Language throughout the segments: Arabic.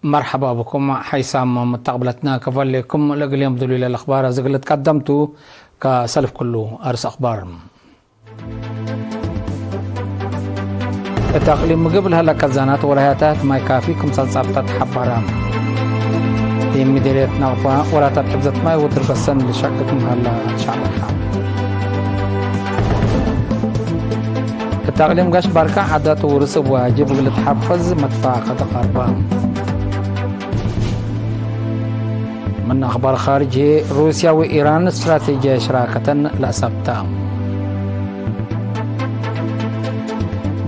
مرحبا بكم حيثم مستقبلتنا كفلكم لقليم دليل الأخبار زغلت قدمتو كسلف كله أرس أخبار التقليم قبل هلا كزانات ولايات ما يكافيكم صلصابتات حبارام دي مديرية نغفا ولا تحفظت ما وترك السن لشككم هلا شعب الحام التقليم قاش باركا عادات ورسب واجب قلت حفظ مدفع قد قربان من أخبار خارجية روسيا وإيران استراتيجية شراكة لأسبتا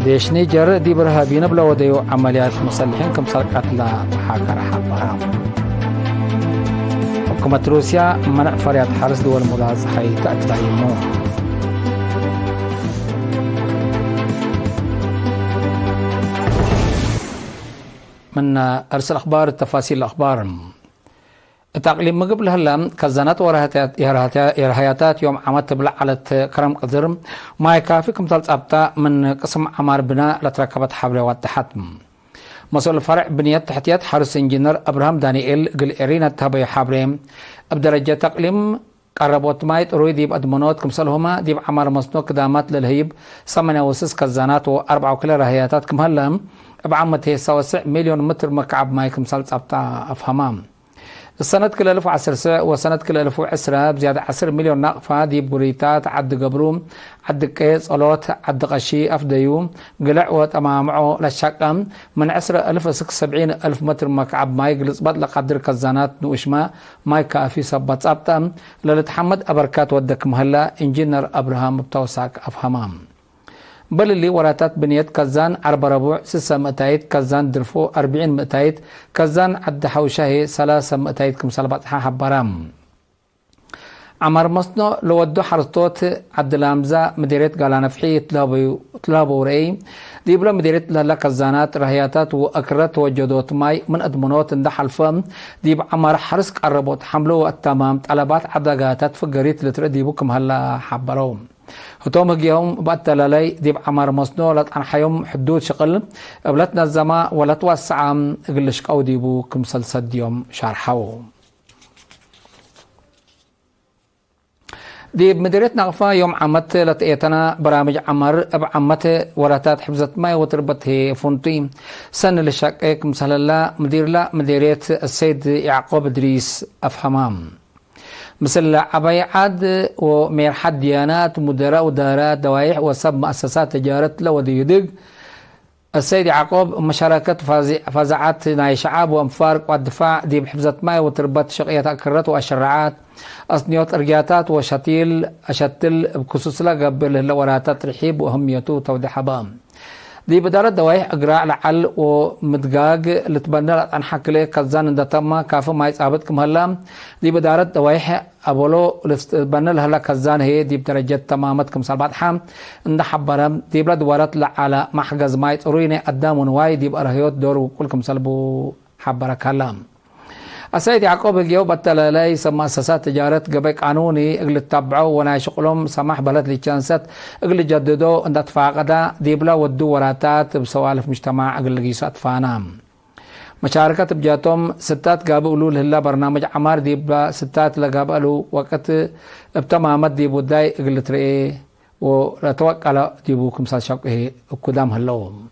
ديش نيجر دي برهابين بلا وديو عمليات مسلحين كم سرقات لا محاكرة حبارا حكومة روسيا منع فريات حرس دول ملاحظة تأتلايمو من أرسل أخبار التفاصيل الأخبار التقليم قبل هلا كزانات ورهياتات يوم عمد تبلع على كرم قدر ما يكافيكم تلصابتا من قسم عمار بناء لتركبت حبل والتحتم مسؤول الفرع بنية تحتيات حارس انجنير ابراهام دانييل قل ارينا تهبي حبريم بدرجة تقليم قربوت مايت روي ديب ادمونوت كمسلهما ديب عمار مصنوع قدامات للهيب 8 كزانات و4 كل رهياتات كم هلا بعمت هي 9 مليون متر مكعب ماي كمسل صابتا افهمام السنة كل 1010 ساعة وسنة كل 1010 بزيادة 10 مليون نقفة دي بريتات عد قبروم عد كيس ألوت عد قشي أفديوم قلع وتمامعه للشقم من 10,076 ألف متر مكعب ماي قلص بدل قدر كزانات نوشما ماي كافي سبت سبتم للتحمد أبركات ودك مهلا إنجينر أبراهام بتوساك أفهمام بل اللي وراتات بنيت كزان 4 600 كزان درفو 40 كزان عد حوشاهي 300 كمسال بطحا حبارام عمر مصنع لودو حرطوت عد لامزة مديرية قالا نفحي طلابو رأي ديبلا مديرية للا كزانات رهياتات وأكرات وجدوت ماي من أدمونوت اندح الفم ديب عمر حرسك قربوت حملو التمام طلبات عدقاتات فقريت لترديبوكم هلا حباروم هتوم يوم بطلالي ديب عمر مصنوع لطعن حيوم حدود شقل بلتنا الزماء ولا توسع قلش قو ديبو كمسلسل يوم شارحو ديب مديرية نغفا يوم عمت لتقيتنا برامج عمر بعمت وراتات حفظت ماي وتربط هي فونتي سن لشاك كمسل الله مديرية السيد يعقوب دريس أفهمام مثل عبيعاد وميرحد ديانات مدراء ودارات دوايح وسب مؤسسات تجارة لودي يدق السيد يعقوب مشاركة فزعات ناي شعاب وانفارق والدفاع دي بحفظة ماي وتربط شقية أكرات وأشرعات أصنيوت أرجاتات أشتل بخصوص لا قبل الوراتات رحيب وأهميته توضيح بام دي بدارة دوايح أقراء لعل ومدقاق لتبنى عن حكلي كزان اندتما كافو ما يصابت كم هلا دي بدارة دوايح أبولو لتبنى لها كزان هي دي بدرجة تمامت كم سالبات حام اند حبرم دي بلاد وارت لعلى محجز ما يترويني قدام ونواي دي بأرهيوت دور وكل كم سالبو حبرك هلام السيد يعقوب الجو بطلالي سما أساسات تجارة قبل قانوني اقل تتبعوا وناشقلهم سمح بلد للشانسات اقل جددوا ان تفاقدا ديبلا ودو وراتات بسوالف مجتمع اقل قيسات فانام مشاركة بجاتهم ستات قابلوا لهلا برنامج عمار ديبلا ستات لقابلوا وقت بتمامت ديبو داي اقل ترئي ورتوقع ديبوكم ساشاقه قدام هلوهم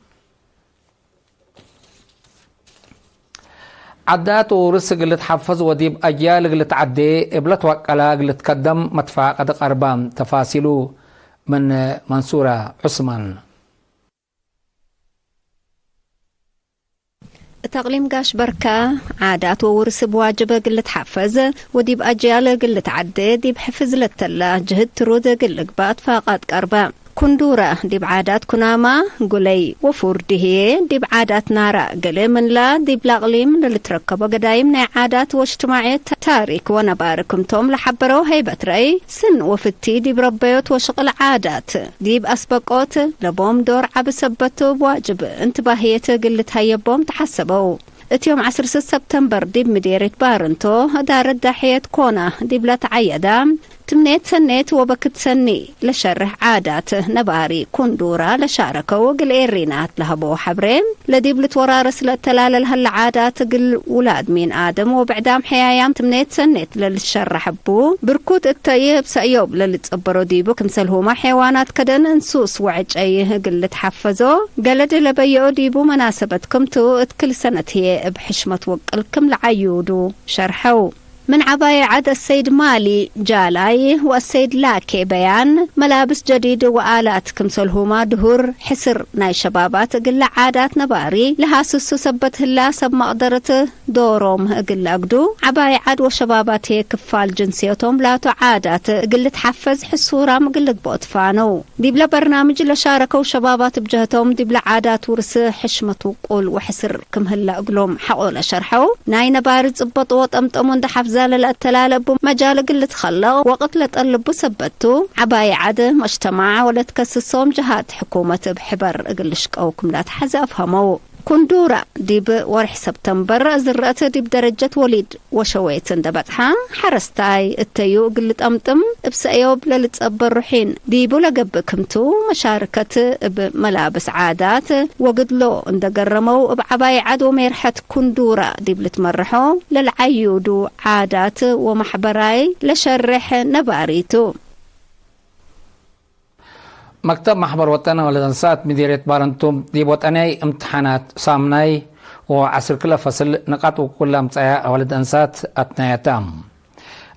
عدات ورس قلت حفظ وديب أجيال قلت عدي قبلت وقلا قلت قدم مدفع قد قربان تفاصيله من منصورة عثمان تقليم قاش بركة عادات وورس بواجب قلت حفظ وديب أجيال قلت عدي ديب حفظ للتلا جهد ترود قلت بات فاقات قربان كندورة دي بعادات كناما قولي وفورده دي بعادات نارا قلي من لا دي بلاغليم للتركب قدايم ناي عادات واجتماعية تاريك ونباركم توم لحبرو هيبت رأي سن وفتي دي بربيوت وشغل عادات دي بأسبقوت لبوم دور عبسبتو بواجب انتباهية قلت هيبوم تحسبو اتيوم 10 سبتمبر دي مديرة بارنتو دارت داحية كونا دي بلا تعيدا تمنيت سنيت وبكت سني لشرح عادات نباري كندورة لشاركوا قل إيرينات لهبو حبرين لديب لتورارس لتلال هالعادات قل ولاد مين آدم وبعدام حيايام تمنيت سنيت للشرح بو بركوت التايب سأيوب للتصبرو ديبو كمسلهما حيوانات كدن انسوس وعج أيه قل لتحفزو قلد لبيعو ديبو مناسبة كمتو اتكل سنة هي بحشمة وقلكم لعيودو شرحو من عباية عد السيد مالي جالاي والسيد لاكي بيان ملابس جديد وآلات كمسلهما دهور حسر ناي شبابات قل عادات نباري لها سسو سبت هلا سب مقدرته دوروم قل أقدو عباية عد وشبابات هي كفال جنسيتهم لاتو عادات قل تحفز حسورام قل بوطفانو دي بلا برنامج لشاركوا شبابات بجهتهم دي بلا عادات ورس حشمة وقول وحسر كم هلا أقلوم حقول شرحو ناي نباري زبط وطمطمون دحفز زال التلالب مجال قلة خلق وقت لتقلب سبتو عباية عد مجتمع ولا تكسسهم جهات حكومة بحبر قلشك أو كملات حزة أفهمو كندورة ديب ورح سبتمبر زرقت ديب درجة وليد وشويت اندبتها حرستاي التيو قلت أمتم بسأيوب للتقبر روحين ديبو لقبكمتو مشاركة بملابس عادات وقدلو اندقرمو بعباي عدو ميرحة كندورة ديب لتمرحو للعيودو عادات ومحبراي لشرح نباريتو مكتب محبر وطن ولدنسات مديرية بارنتوم دي وطني امتحانات صامناي وعصر كل فصل نقاط وكل امتحانات ولدنسات اتنايتام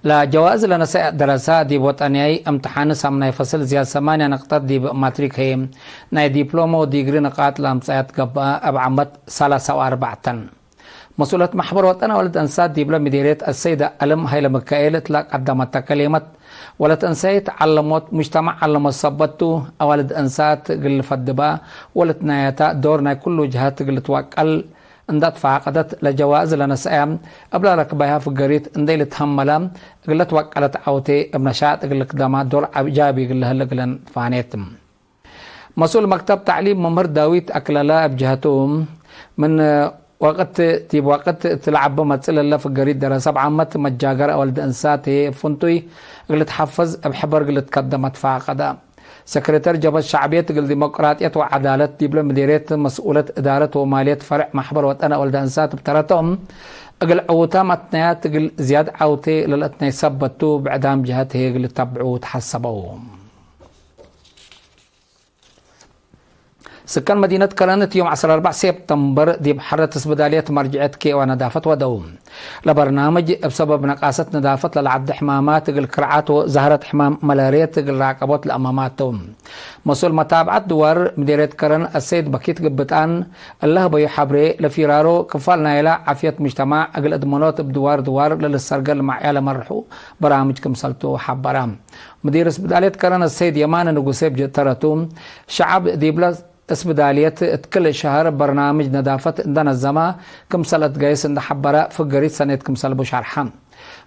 لا جواز لنساء دراسات دي وطني امتحان صامناي فصل زياد 8 نقاط دي ماتريك هي ناي دبلومة وديجري نقاط لامتحانات قبا ابعمت 34 مسؤولة محبر وطن ولدنسات دي بلا مديرية السيدة ألم هيلا مكايل تلاق قدمت كلمة ولد أنسات علمت مجتمع علم صبتو أولد أنسات قل فدبا ولد نايتا دورنا كل جهات قل توكل اندت فعقدت لجواز لنسأم قبل ركبها في قريت اندي لتحملا قل توكلت عوتي ابن شاعت قل قدامات دور جابي قل هلقلن فانيتم مسؤول مكتب تعليم ممر داويت أكللا بجهتهم من وقت تيب وقت تلعب مثل الله في قريد دراسة بعمت متجاجر أولد أنسات فنتوي قلت حفظ بحبر قلت قدمت فاقدا سكرتير جبهة الشعبية قل ديمقراطية وعدالة ديبلوم مديرية مسؤولة إدارة ومالية فرع محبر وطن أولد أنسات بترتهم قل عوتا متنيات قل زياد عوتي للأتني سبتو بعدام جهته قل تبعو تحسبوهم سكان مدينة كرانت يوم 14 سبتمبر دي بحرة تسبدالية مرجعة كي ونظافة ودوم لبرنامج بسبب نقاصة نظافة للعبد حمامات الكرعات وزهرة حمام ملارية الراقبات الأماماتهم مسؤول متابعة دوار مديرية كرن السيد بكيت قبتان الله بيو حبري لفيرارو كفال نايلة عافية مجتمع أقل أدمانات بدوار للسرقل مع إعلى مرحو برامج كمسلتو حبرام مدير سبدالية كرن السيد يمان نقوسيب جترتوم شعب ديبلا اسبدالية كل شهر برنامج نظافة عندنا الزما كمسلت جايس عند حبرة فقريت سنة كمسل بشرحان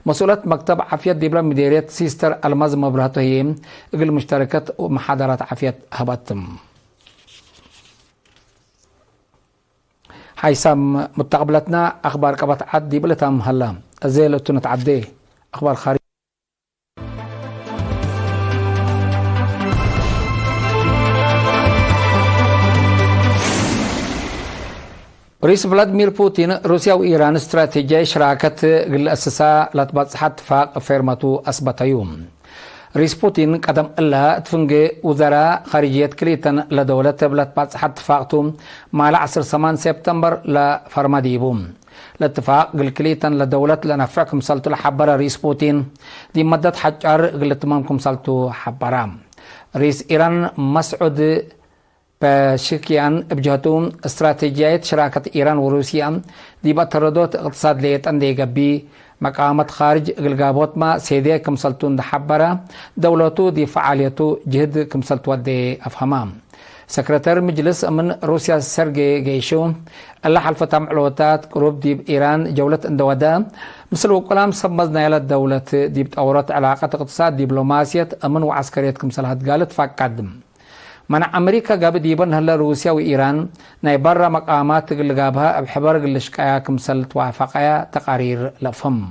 مسؤولة مكتب عافية ديبلا مديرية سيستر الماز مبرهته هي اقل مشتركات ومحاضرات عافية هبتم حيسام متقبلتنا اخبار قبط عد ديبلا تام هلا ازيلو تنتعدي اخبار خارج رئيس فلاديمير بوتين روسيا وإيران استراتيجية شراكة الأساسة لتبصح اتفاق فيرماتو أثبتيوم رئيس بوتين قدم الله تفنجي وزراء خارجية كليتن لدولة لتبصح اتفاقتهم مع 8 سبتمبر لفرماديبوم الاتفاق الكليتن لدولة لنفعكم سلطو لحبرة رئيس بوتين دي مدة حجر قلتمامكم سلطو حبرام رئيس إيران مسعود بشكيان بجهتهم استراتيجية شراكة إيران وروسيا دي بتردد اقتصاد ليتن دي قبي مقامات خارج القابوت ما سيدي كمسلتون دحبرة دولتو دي فعاليتو جهد كمسلتو دي أفهمام سكرتير مجلس من روسيا سيرجي جيشو الله حلفة معلومات قروب دي إيران جولة اندودا مثل وكلام سمزنا إلى الدولة دي بتأورات علاقة اقتصاد دبلوماسية أمن وعسكرية كمسلهات قالت فقدم من أمريكا قاب ديبن هلا روسيا وإيران نايبرا مقامات اللي قابها بحبر اللي شكايا كمسل توافقيا تقارير لفهم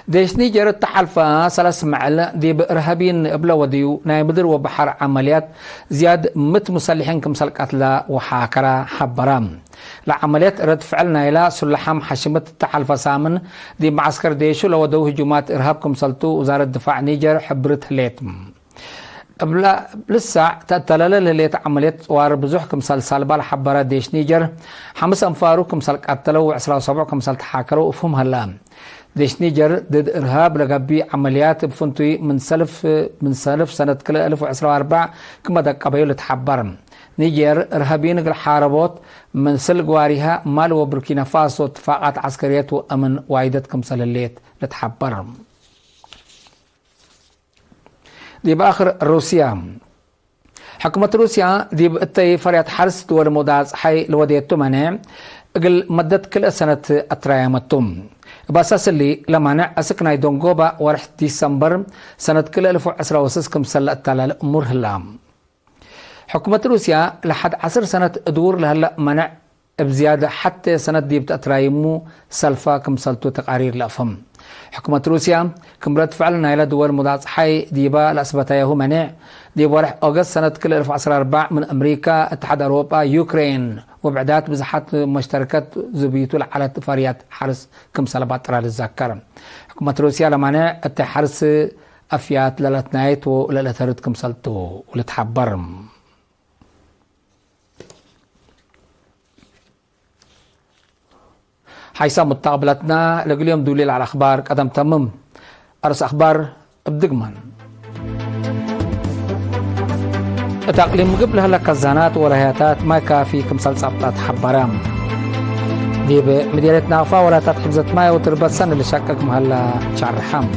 ديش نيجر التحالفة 3 معل دي بإرهابين بلا وديو ناي بدر وبحر عمليات زياد مت مسلحين كمسل قتلى وحاكرة حبرام لعمليات رد فعلنا إلى سلحام حشمت التحالفة سامن دي معسكر ديشو لو دو هجومات إرهاب كمسلتو وزارة الدفاع نيجر حبرت هليتم بلا لسه تتلل ليت عمليات وار بزوح كمسل سالبال حبرة ديش نيجر 5 أنفارو كمسل قتلو وعسرا وصبع كمسل تحاكرو وفهم هلام ديش نيجر ضد إرهاب لقبي عمليات بفنتوي من سلف سنة كل 1024 كما دك قبيل تحبرم نيجر إرهابيين الحاربوت من سلقواريها مال وبركينا فاسو اتفاقات عسكريات وأمن وايدت كمسل الليت لتحبرم دي بآخر روسيا حكومة روسيا دي بقتي فريات حرس دول موداز حي لوديتو منع اقل مدت كل سنة اترايمتم باساس اللي لمانع اسكناي دونغوبا ورح ديسمبر سنة كل 1016 كمسل التالال امور هلام حكومة روسيا لحد 10 سنة ادور لهلا منع بزيادة حتى سنة دي بتأترايمو سلفا كمسلتو تقارير لأفهم حكومة روسيا كمرت فعلنا إلى دول مضاعف حي ديبا لأسبتايه منع ديبا ورح أغسطس سنة كل 1014 من أمريكا اتحاد أوروبا يوكرين وبعدات بزحات مشتركات زبيتو على فريات حرس كمسلبات رال الزاكر حكومة روسيا لمنع التحرس أفيات للتنايت وللترد كمسلتو ولتحبرم حيث متقبلتنا لقليهم دوليل على أخبار قدم تمم أرس أخبار بدقمان التقليم قبل هلا كزانات ورهياتات ما كافي كمسل صبطات حبرام دي بمدينة نافا ولا تحفظت ماي وتربت سنة اللي شككم هلا شعر رحام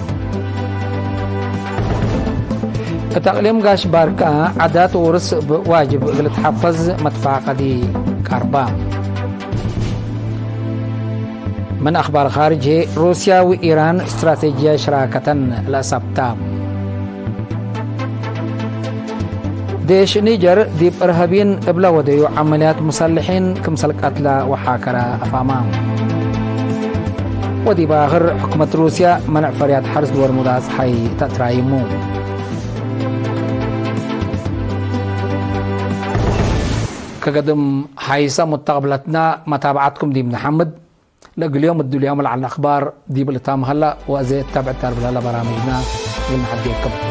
التقليم قاش باركا عادات ورس واجب اللي تحفظ مدفعة دي كاربام من أخبار خارجي روسيا وإيران استراتيجية شراكة لسبتام ديش نيجر ديب إرهابين إبلا وديو عمليات مسلحين كمسل قتلى وحاكرة أفامام ودي باخر حكومة روسيا منع فريات حرس دور مداز حي تترايمو كقدم حيث متقبلتنا متابعتكم دي محمد لقل اليوم اليوم على الأخبار دي بالتام هلا وأزيد تابع تارب هلا برامجنا من حد يكب